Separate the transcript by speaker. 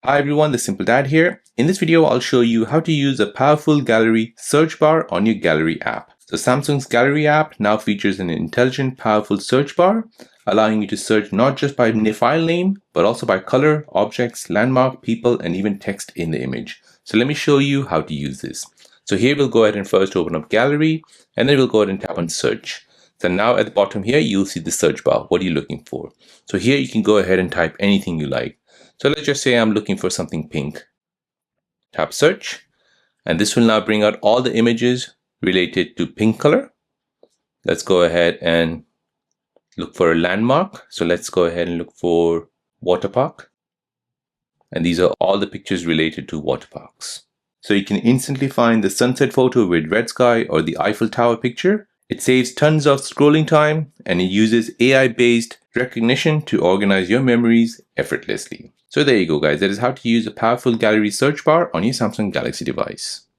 Speaker 1: Hi everyone, the Simple Dad here. In this video, I'll show you how to use a powerful gallery search bar on your gallery app. So Samsung's gallery app now features an intelligent, powerful search bar, allowing you to search not just by file name, but also by color, objects, landmark, people, and even text in the image. So let me show you how to use this. So here we'll go ahead and first open up gallery, and then we'll go ahead and tap on search. So now at the bottom here, you'll see the search bar. What are you looking for? So here you can go ahead and type anything you like. So let's just say I'm looking for something pink. Tap search, and this will now bring out all the images related to pink color. Let's go ahead and look for a landmark. So let's go ahead and look for water park. And these are all the pictures related to water parks. So you can instantly find the sunset photo with red sky or the Eiffel Tower picture. It saves tons of scrolling time, and it uses AI-based recognition to organize your memories effortlessly. So there you go, guys. That is how to use a powerful gallery search bar on your Samsung Galaxy device.